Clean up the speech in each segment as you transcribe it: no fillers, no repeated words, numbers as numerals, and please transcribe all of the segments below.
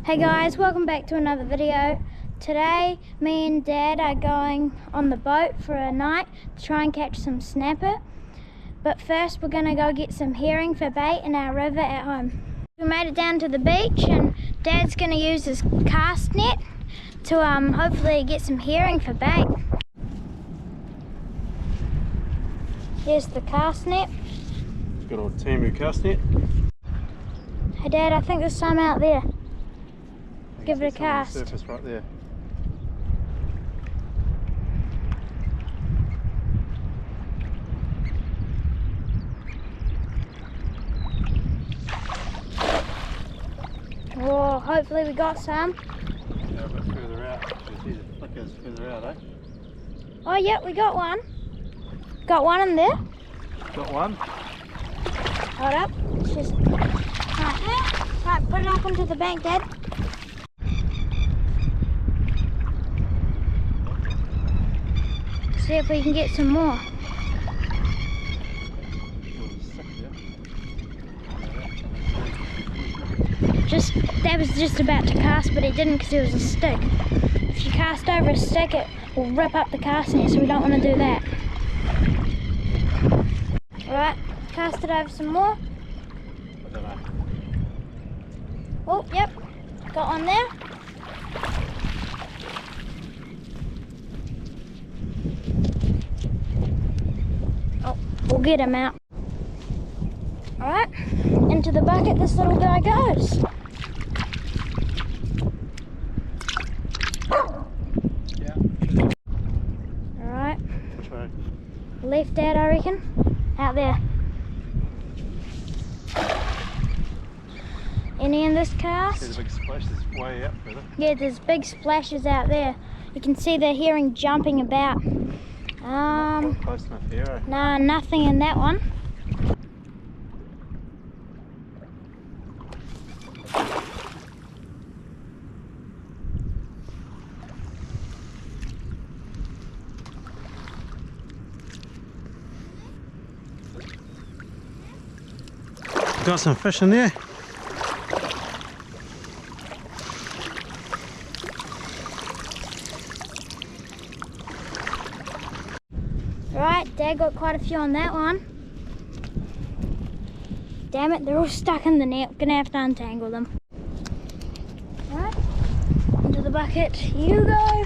Hey guys, welcome back to another video. Today me and Dad are going on the boat for a night to try and catch some snapper. But first we're gonna go get some herring for bait in our river at home. We made it down to the beach and Dad's gonna use his cast net to hopefully get some herring for bait. Here's the cast net. Good old Tamu cast net. Hey Dad, I think there's some out there. Give it a cast. On the surface right there. Whoa, hopefully we got some. Yeah, a bit further out. You see the flickers further out, eh? Oh yeah, we got one. Got one in there. Got one. Hold up. It's just right there. Right, put it up onto the bank, Dad. See if we can get some more. That was just about to cast, but it didn't because it was a stick. If you cast over a stick, it will rip up the cast net, so we don't want to do that. Alright, cast it over some more. I don't know. Oh, yep, got one there. Oh, we'll get him out. Alright, into the bucket this little guy goes. Yeah. Alright. Which way? Left, Dad, I reckon. Out there. Any in this cast? There's a big splash that's way out further. Yeah, there's big splashes out there. You can see the herring jumping about. Not close enough here, eh? Nah, nothing in that one. Got some fish in there. Right, Dad got quite a few on that one. Damn it, they're all stuck in the net. Gonna have to untangle them. Right, into the bucket you go.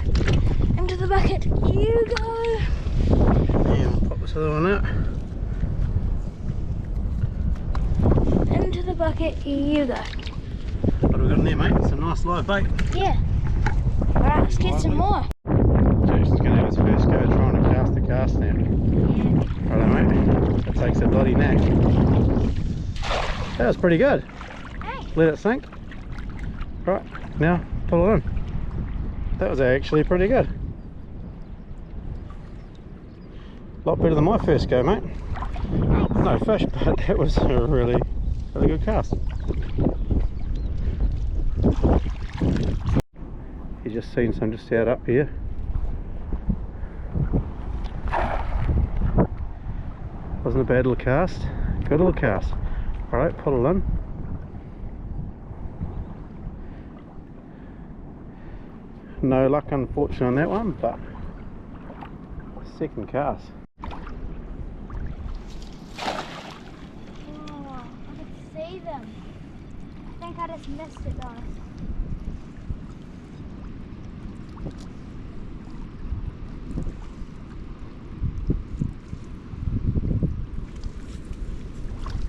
Into the bucket you go. And we'll pop this other one out. Into the bucket you go. What have we got in there, mate? Some nice live bait. Yeah. Alright, let's get some more. Jason's going to have his first go trying to cast the cast net. Yeah. Righto, mate. It takes a bloody knack. That was pretty good. Hey. Let it sink. Right, now pull it in. That was actually pretty good. A lot better than my first go, mate. No fish, but that was a really good cast. You just seen some just out up here. Wasn't a bad little cast. Good little cast. Alright, pull it in. No luck unfortunately on that one, but second cast. Oh, I can see them. I think I just missed it, guys.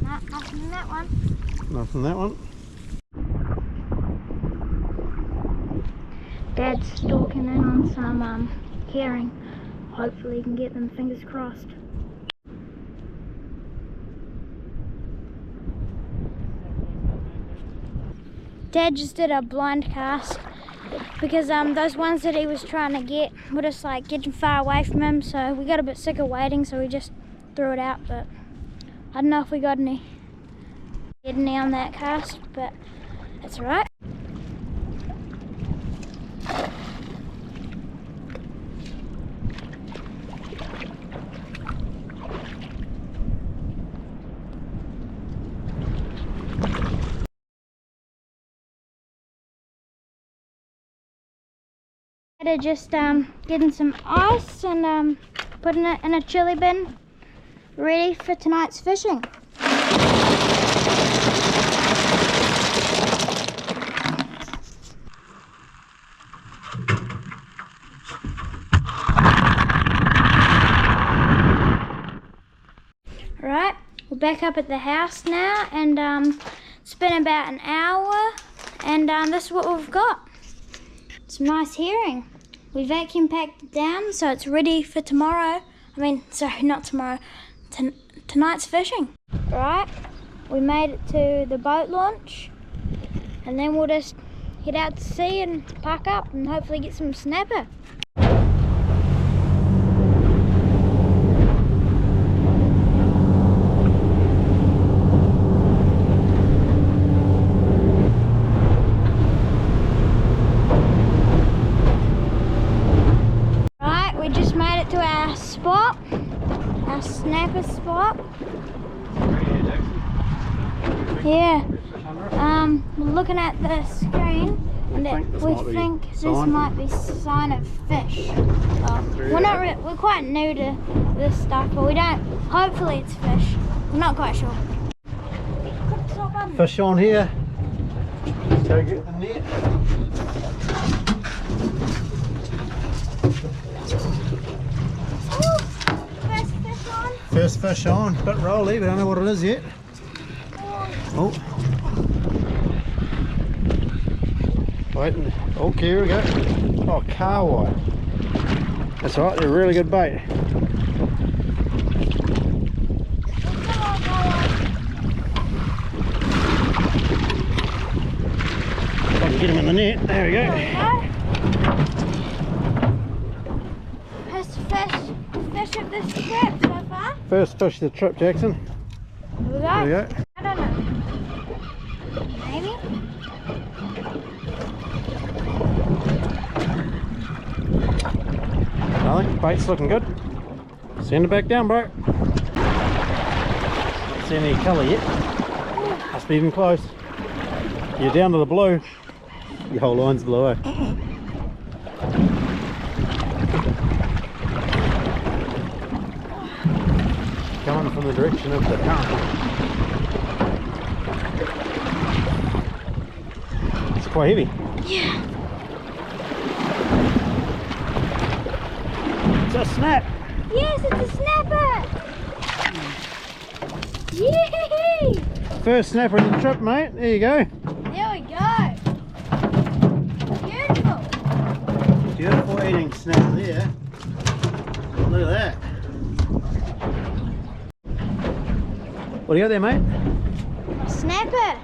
Nah, nothing in that one. Nothing that one. Dad's stalking in on some herring. Hopefully he can get them, fingers crossed. Dad just did a blind cast because those ones that he was trying to get were just like getting far away from him, so we got a bit sick of waiting, so we just threw it out. But I don't know if we got any on that cast, but that's alright. They're just getting some ice and putting it in a chili bin, ready for tonight's fishing. Right, we're back up at the house now, and it's been about an hour, and this is what we've got. Some nice herring. We vacuum packed it down so it's ready for tomorrow. Sorry, not tomorrow. Tonight's fishing. Right, we made it to the boat launch, and then we'll just head out to sea and pack up and hopefully get some snapper. To our spot, our snapper spot. Yeah. We're looking at the screen, and we think this might be sign of fish. We're quite new to this stuff, but we don't. Hopefully, it's fish. I'm not quite sure. Fish on here. So get the net. First fish on, bit rolly, we don't know what it is yet. Oh. Wait, okay, here we go. Oh, carwai. That's right, they're a really good bait. If I can get them in the net, there we go. First fish of this trip so far. First fish of the trip, Jackson. Here we go. There we go. I don't know. Maybe? Nothing. Bait's looking good. Send it back down, bro. Not seeing any colour yet. Must be even close. You're down to the blue. Your whole line's blue, eh? Coming from the direction of the current. It's quite heavy. Yeah. It's a snap. Yes, it's a snapper. Yee! First snapper of the trip, mate. There you go. There we go. Beautiful. Beautiful eating snapper there. Look at that. What do you got there, mate? Snapper.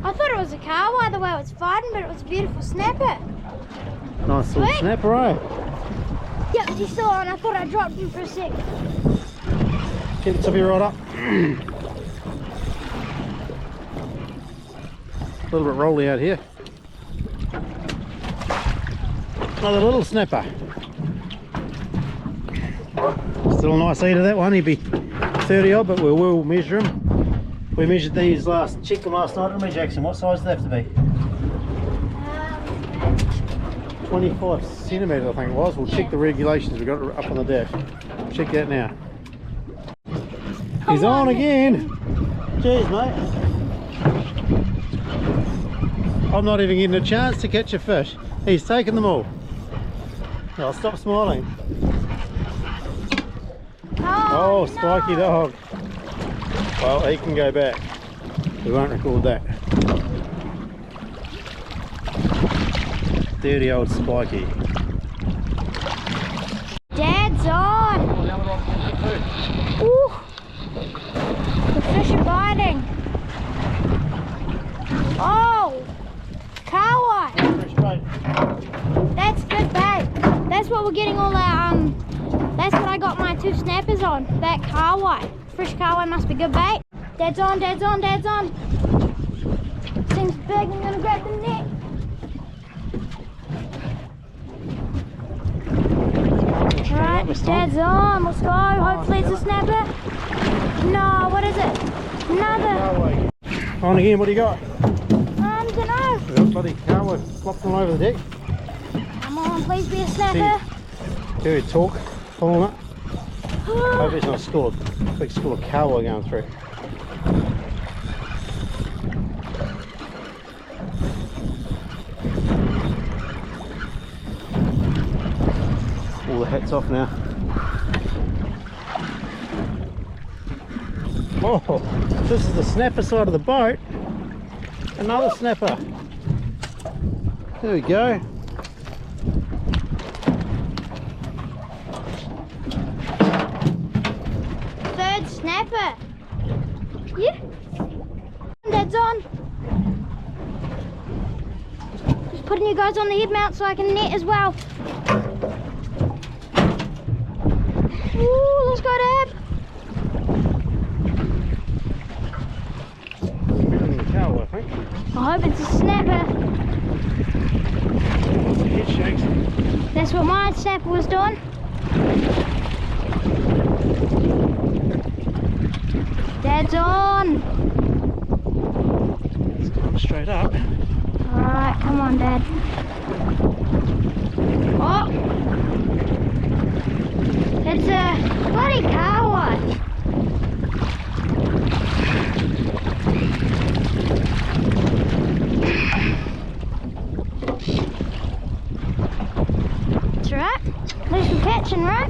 I thought it was a carwai the way it was fighting, but it was a beautiful snapper. Nice little snapper, eh? Yep, he's still on. I thought I dropped him for a sec. Get the tippy right up. A little bit rolly out here. Another little snapper. Still a nice eater, that one. He'd be 30 odd, but we will measure him. We measured these checked them last night, didn't we, Jackson? What size do they have to be? 25 centimetres, I think it was. We'll check the regulations. We've got it up on the dash. Check that now. He's on again. Jeez, mate. I'm not even getting a chance to catch a fish. He's taken them all. I'll stop smiling. Oh, spiky dog. Well, he can go back. We won't record that. Dirty old spiky. Dad's on. Ooh. The fish are biting. Oh, carwai. That's good bait. That's what we're getting all our that's what I got my 2 snappers on. That carwai. Fresh carwai must be good bait. Dad's on, dad's on, dad's on. Seems big. I'm gonna grab the net. Alright, dad's on. Let's go. Hopefully it's a snapper. No, what is it? Another. On again, what do you got? Don't know. We've got bloody carwai flopping all over the deck. Come on, please be a snapper. Very talk, pulling it. Hope it's not a school, big school of cowboy going through. All the hats off now. Oh, this is the snapper side of the boat. Another snapper. There we go. Third snapper. Yeah. Dad's on. Just putting you guys on the head mount so I can net as well. Ooh, let's go, Dad. Cow, I think. I hope it's a snapper. Head shakes. That's what my snapper was doing. Dad's on. It's going straight up. Alright, come on, Dad. Oh! It's a bloody coweye. It's alright. At least we're catching, right?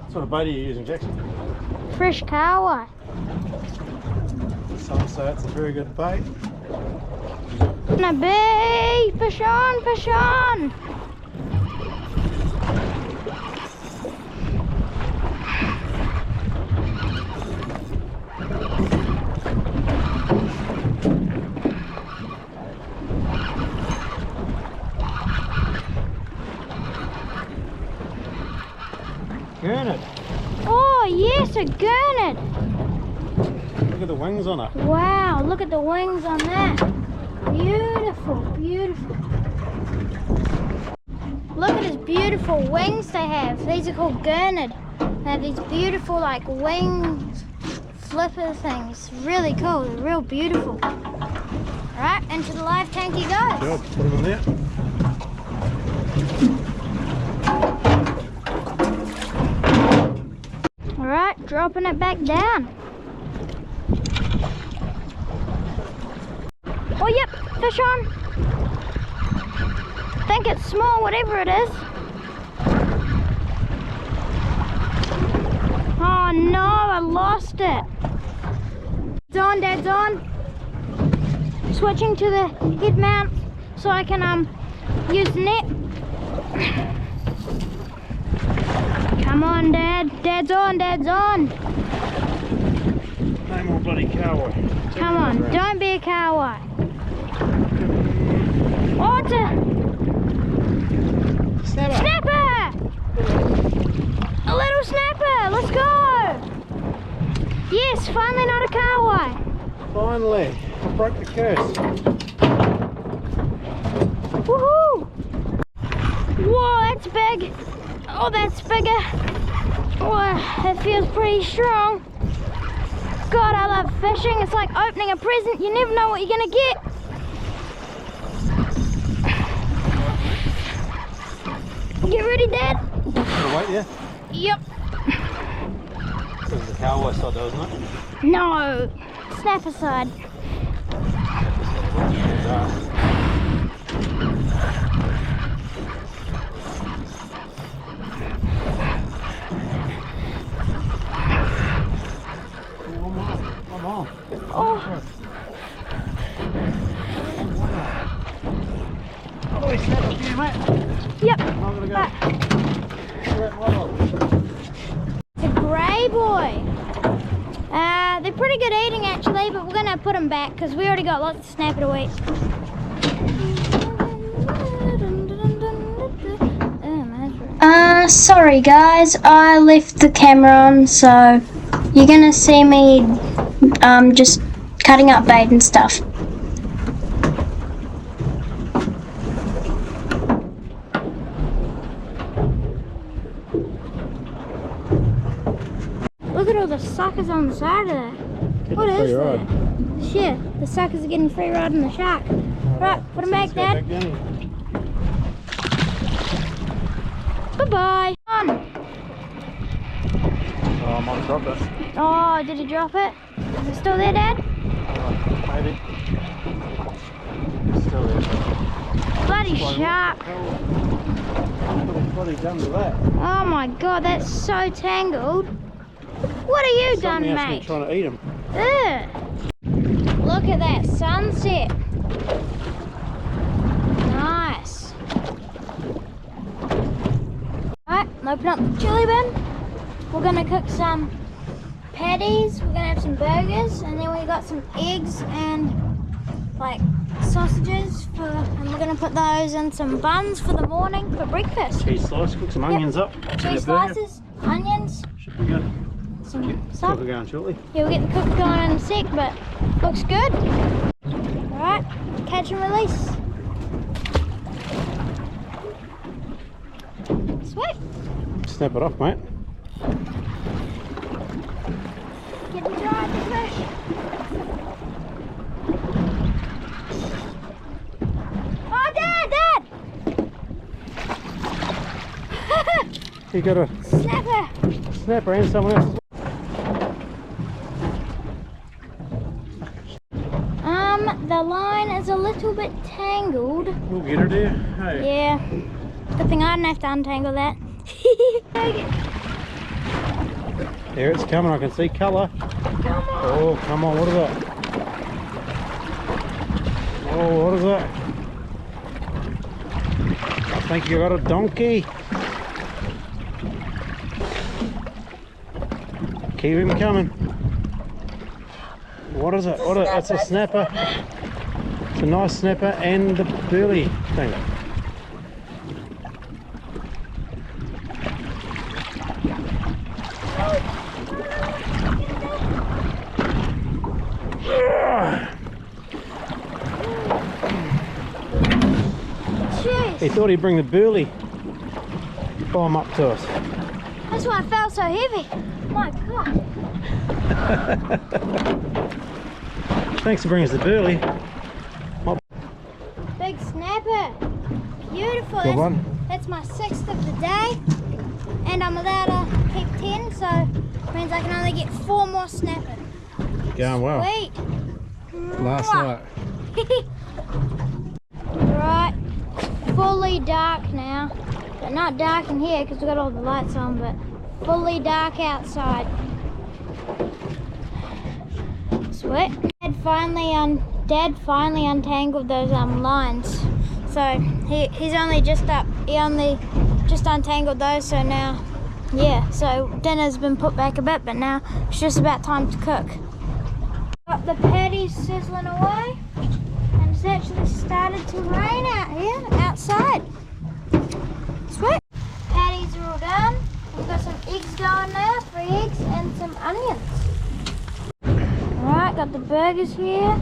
What sort of bait are you using, Jackson? Fresh coweye. Some say it's a very good bait. Gonna be fish on, fish on. Gurnard. Oh yes, a gurnard. Look at the wings on it. Wow, look at the wings on that. Beautiful, beautiful. Look at his beautiful wings they have. These are called gurnard. They have these beautiful like wings, flipper things. Really cool, they're real beautiful. Right, into the live tank he goes. Good, put him in there. Alright, dropping it back down. Oh yep, fish on. Think it's small, whatever it is. Oh no, I lost it. It's on, Dad's on. Switching to the head mount so I can use the net. Come on, Dad. Dad's on, Dad's on. No more bloody coweye. Come on, don't be a coweye. Oh, it's a Snapper. snapper! A little snapper, let's go! Yes, finally not a coweye. Finally, I broke the curse. Woohoo! Whoa, that's big. Oh, that's bigger. Oh, it feels pretty strong. God, I love fishing. It's like opening a present. You never know what you're gonna get. Get ready, Dad. Gotta wait, yeah? Yep. This is the coweye side though, isn't it? No. Snapper side. Come on. Oh. Oh, he snapped a few, mate. Yep. I'm gonna go. Back. Right, right on. It's a grey boy. They're pretty good eating actually, but we're gonna put them back because we already got lots of snapper to eat. Sorry guys, I left the camera on, so you're gonna see me just cutting up bait and stuff. Look at all the suckers on the side of that. What is that? Shit, the suckers are getting free ride on the shark. Right, put them back, Dad. Bye-bye. On. Oh, I might drop it. Oh, did he drop it? Is it still there, Dad? Maybe. It's still there. Bloody shark. What have you done to that? Oh my god, that's so tangled. What have you done, mate? Trying to eat them. Ugh. Look at that sunset. Nice. Right, open up the chili bin. We're gonna cook some patties, we're gonna have some burgers, and then we got some eggs and like sausages and we're gonna put those in some buns for the morning for breakfast. Cheese slice, cook some onions up. Cheese slices, onions. Should be good. Some stuff. Cooker going shortly. Yeah, we'll get the cooker going in a sec, but looks good. Alright, catch and release. Sweet. Snap it off, mate. Get the dry the fish. Oh, Dad! You got a snapper and someone else. The line is a little bit tangled. We'll get her there. Hey. Yeah. Good thing I didn't have to untangle that. There it's coming, I can see colour. Come on. Oh, come on, what is that? Oh, what is that? I think you got a donkey. Keep him coming. What is it? It's a snapper. It's a nice snapper and the burley thing. Jeez. He thought he'd bring the burley bomb up to us. That's why it felt so heavy. My God. Thanks for bringing us the burley. Big snapper. Beautiful. Good one. That's my 6th of the day. And I'm allowed to keep 10, so it means I can only get 4 more snapper. Going well. Sweet. Last night. Right. Fully dark now. But not dark in here because we've got all the lights on, but fully dark outside. Sweet. Dad finally untangled those lines. So he's only just up. He only just untangled those. So now, yeah. So dinner's been put back a bit, but now it's just about time to cook. Got the patties sizzling away, and it's actually started to rain out here outside. Sweet. Patties are all done. We've got some eggs going now, 3 eggs and some onions. Alright, got the burgers here.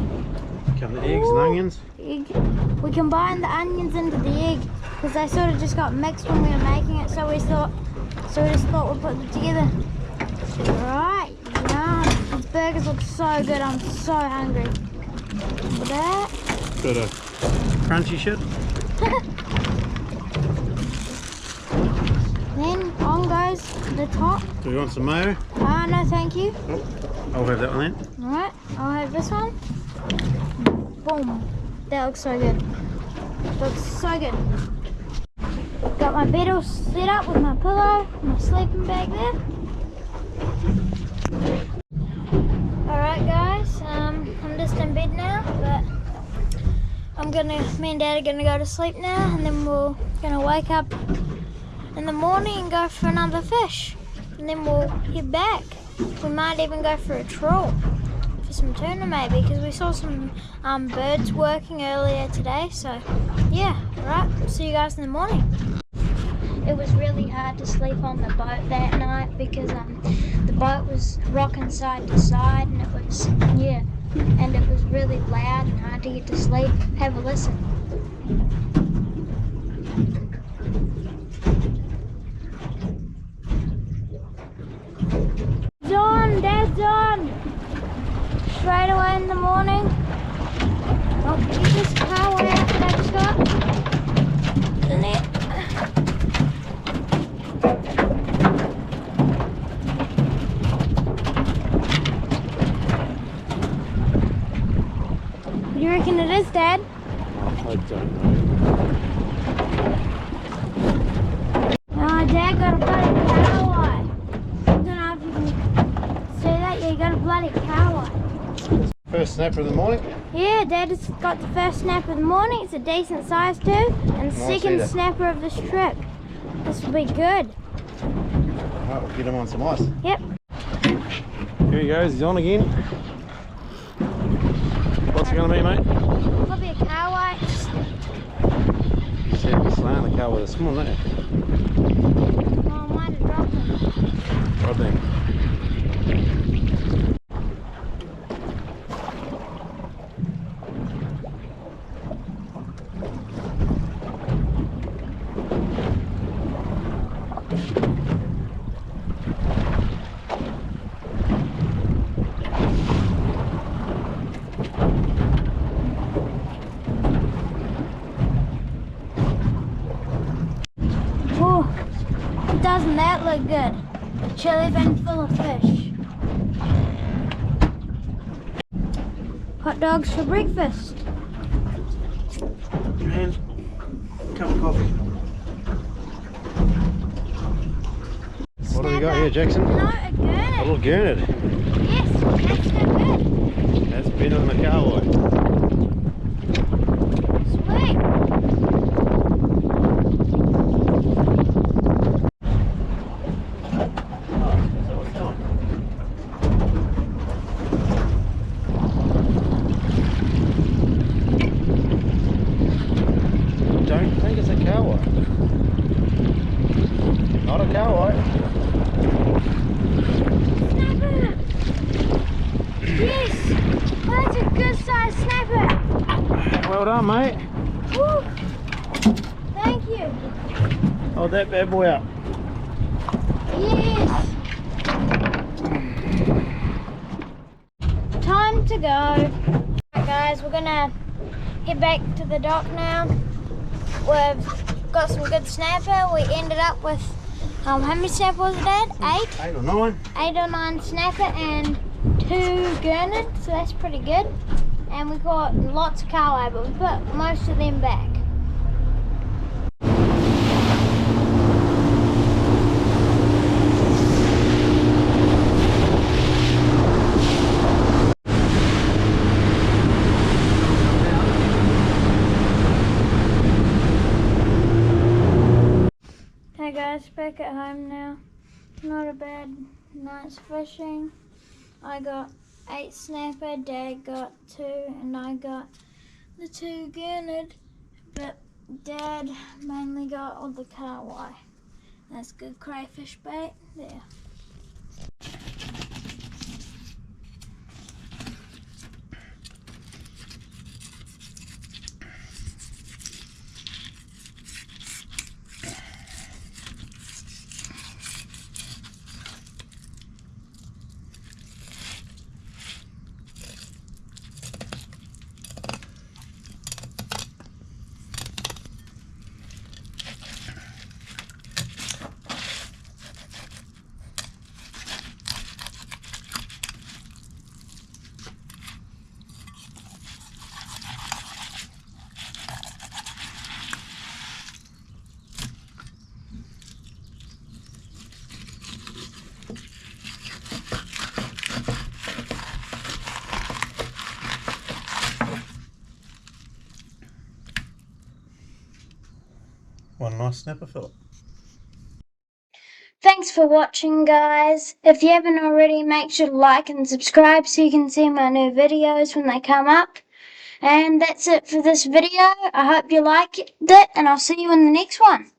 Come the eggs and onions. We combined the onions into the egg because they sort of just got mixed when we were making it, so we just thought we'd put them together. Right, yum. These burgers look so good, I'm so hungry. Look at that. Bit of crunchy shit. Then on goes the top. Do you want some mayo? No thank you. Oh, I'll have that one then. Alright, I'll have this one. Boom. That looks so good. Looks so good. Got my bed all set up with my pillow, my sleeping bag there. Alright guys, I'm just in bed now, but me and Dad are gonna go to sleep now, and then we're gonna wake up in the morning and go for another fish. And then we'll head back. We might even go for a trawl. for some tuna maybe, because we saw some birds working earlier today. So yeah, right, see you guys in the morning. It was really hard to sleep on the boat that night because the boat was rocking side to side, and it was and it was really loud and hard to get to sleep. Have a listen. Dawn, Dad's on! Straight away in the morning. I'll get this car way up that I've got. And then what do you reckon it is, Dad? I don't know. Oh, Dad got a bloody car light. I don't know if you can see that. Yeah, you got a bloody car light. First snapper of the morning. Yeah, Dad has got the first snapper of the morning. It's a decent size too. And second snapper of this trip. This will be good. Alright, we'll get him on some ice. Yep. Here he goes, he's on again. What's it going to be, mate? Probably a car light. You said you're slaying the car with a small, don't you? Oh, I might have dropped him. Right then. Doesn't that look good? A chili bin full of fish. Hot dogs for breakfast. And a cup of coffee. What have we got here, Jackson? No, a gurnard. A little gurnard. Yes, that's so good. That's been on the car light. Sweet. Don't think it's a cow white. Not a cow white. Snapper! Yes! That's a good size snapper! Well done, mate. Woo! Thank you! Hold that bad boy up. Yes! Time to go. Alright guys, we're gonna head back to the dock now. We've got some good snapper. We ended up with, how many snapper was it, Dad? 8? 8 or 9. 8 or 9 snapper and 2 gurnard, so that's pretty good. And we caught lots of carway, but we put most of them back. Hey guys, back at home now. Not a bad night's fishing. I got 8 snapper, Dad got 2, and I got the 2 gurnard. But Dad mainly got all the carway. That's good crayfish bait there. One nice snapper, Philip. Thanks Thanks for watching, guys. If you haven't already, make sure to like and subscribe so you can see my new videos when they come up. And that's it for this video. I hope you liked it, and I'll see you in the next one.